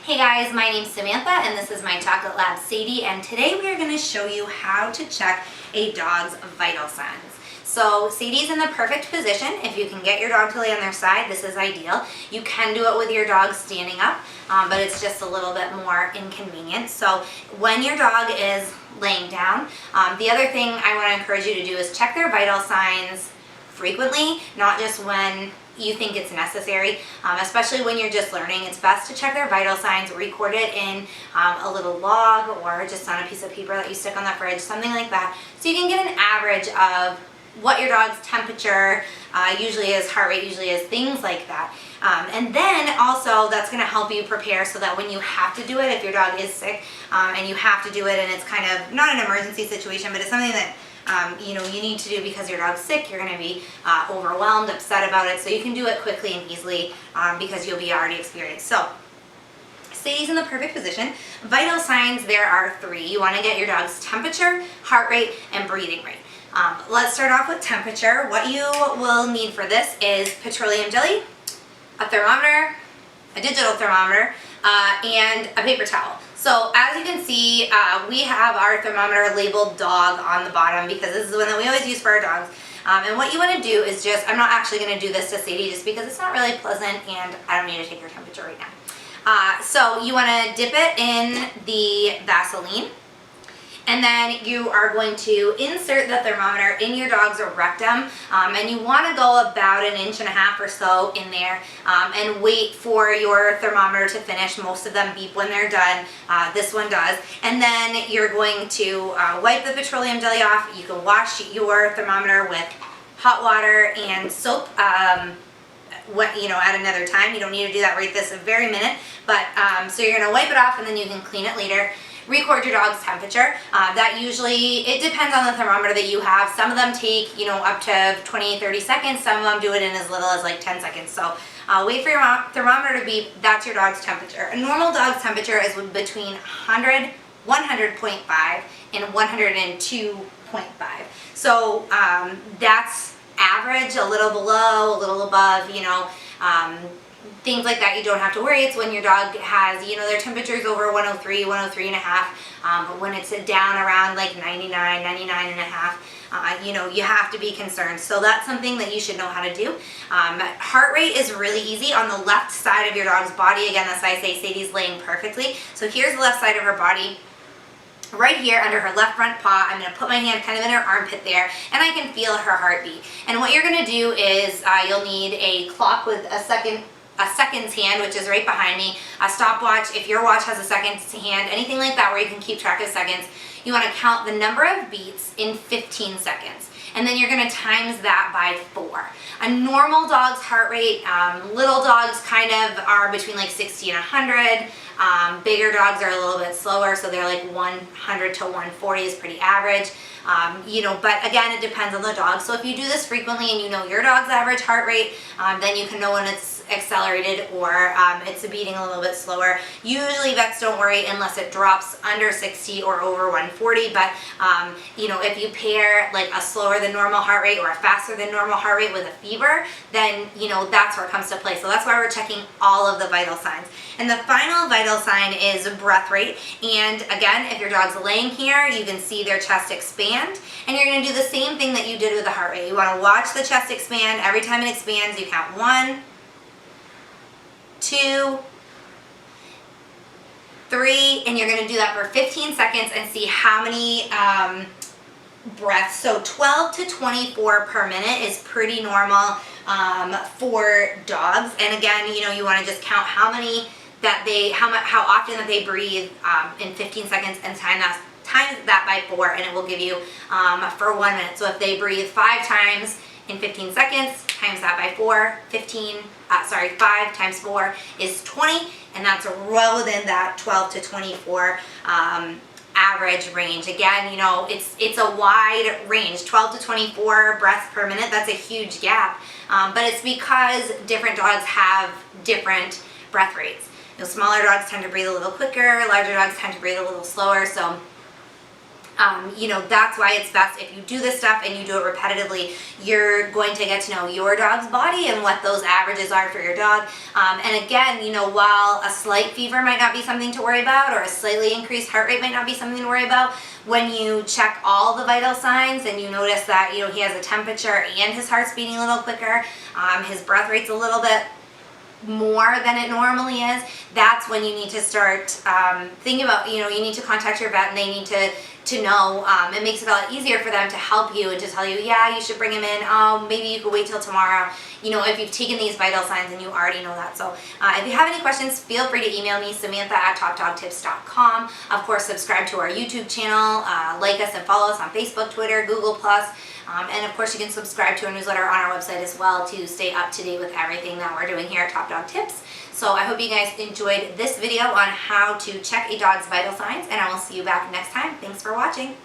Hey guys, my name's Samantha and this is my Chocolate Lab Sadie, and today we are going to show you how to check a dog's vital signs. So Sadie's in the perfect position. If you can get your dog to lay on their side, this is ideal. You can do it with your dog standing up, but it's just a little bit more inconvenient. So when your dog is laying down, the other thing I want to encourage you to do is check their vital signs frequently, not just when you think it's necessary, especially when you're just learning. It's best to check their vital signs, record it in a little log or just on a piece of paper that you stick on the fridge, something like that, so you can get an average of what your dog's temperature usually is, heart rate usually is, things like that. And then also that's going to help you prepare so that when you have to do it, if your dog is sick and you have to do it and it's kind of not an emergency situation, but it's something that you need to do because your dog's sick, you're going to be overwhelmed, upset about it, so you can do it quickly and easily because you'll be already experienced. So Sadie's in the perfect position. Vital signs, there are 3. You want to get your dog's temperature, heart rate, and breathing rate. Let's start off with temperature. What you will need for this is petroleum jelly, a thermometer, a digital thermometer, and a paper towel. So as you can see, we have our thermometer labeled dog on the bottom because this is the one that we always use for our dogs. And what you want to do is just, I'm not actually going to do this to Sadie just because it's not really pleasant and I don't need to take her temperature right now. So you want to dip it in the Vaseline. And then you are going to insert the thermometer in your dog's rectum, and you want to go about 1.5 inches or so in there, and wait for your thermometer to finish. Most of them beep when they're done. This one does. And then you're going to wipe the petroleum jelly off. You can wash your thermometer with hot water and soap. At another time. You don't need to do that right this very minute. But so you're going to wipe it off and then you can clean it later. Record your dog's temperature. That usually, it depends on the thermometer that you have. Some of them take, up to 20-30 seconds. Some of them do it in as little as like 10 seconds. So wait for your thermometer to beep. That's your dog's temperature. A normal dog's temperature is between 100, 100.5, and 102.5. So that's average, a little below, a little above, things like that you don't have to worry. It's when your dog has, their temperature's over 103, 103 and a half, but when it's down around like 99, 99 and a half, you have to be concerned. So that's something that you should know how to do. Heart rate is really easy on the left side of your dog's body. Again, that's why I say Sadie's laying perfectly. So here's the left side of her body. Right here under her left front paw, I'm going to put my hand kind of in her armpit there, and I can feel her heartbeat. And what you're going to do is you'll need a clock with a seconds hand, which is right behind me, a stopwatch. If your watch has a seconds hand, anything like that where you can keep track of seconds, you want to count the number of beats in 15 seconds. And then you're going to times that by 4. A normal dog's heart rate, little dogs kind of are between like 60 and 100. Bigger dogs are a little bit slower, so they're like 100 to 140 is pretty average. But again, it depends on the dog. So if you do this frequently and you know your dog's average heart rate, then you can know when it's accelerated or it's beating a little bit slower. Usually vets don't worry unless it drops under 60 or over 140, but if you pair like a slower than normal heart rate or a faster than normal heart rate with a fever, then that's where it comes to play. So that's why we're checking all of the vital signs. And the final vital sign is breath rate. And again, if your dog's laying here, you can see their chest expand, and you're going to do the same thing that you did with the heart rate. You want to watch the chest expand. Every time it expands, you count 1, 2, 3, and you're going to do that for 15 seconds and see how many breaths. So 12 to 24 per minute is pretty normal for dogs. And again, you want to just count how often that they breathe in 15 seconds and times that by 4, and it will give you for 1 minute. So if they breathe 5 times in 15 seconds, times that by 4, 5 times 4 is 20, and that's well within that 12 to 24 average range. Again, it's a wide range, 12 to 24 breaths per minute. That's a huge gap, but it's because different dogs have different breath rates. Smaller dogs tend to breathe a little quicker, larger dogs tend to breathe a little slower, so That's why it's best if you do this stuff and you do it repetitively. You're going to get to know your dog's body and what those averages are for your dog. And again, while a slight fever might not be something to worry about, or a slightly increased heart rate might not be something to worry about, when you check all the vital signs and you notice that he has a temperature and his heart's beating a little quicker, his breath rate's a little bit more than it normally is, that's when you need to start thinking about, you need to contact your vet, and they need to know. It makes it a lot easier for them to help you and to tell you, yeah, you should bring him in. Oh, maybe you could wait till tomorrow. If you've taken these vital signs and you already know that. So if you have any questions, feel free to email me, Samantha@topdogtips.com. Of course, subscribe to our YouTube channel, like us and follow us on Facebook, Twitter, Google+. And of course, you can subscribe to our newsletter on our website as well to stay up to date with everything that we're doing here at Top Dog Tips. So I hope you guys enjoyed this video on how to check a dog's vital signs, and I will see you back next time. Thanks for watching.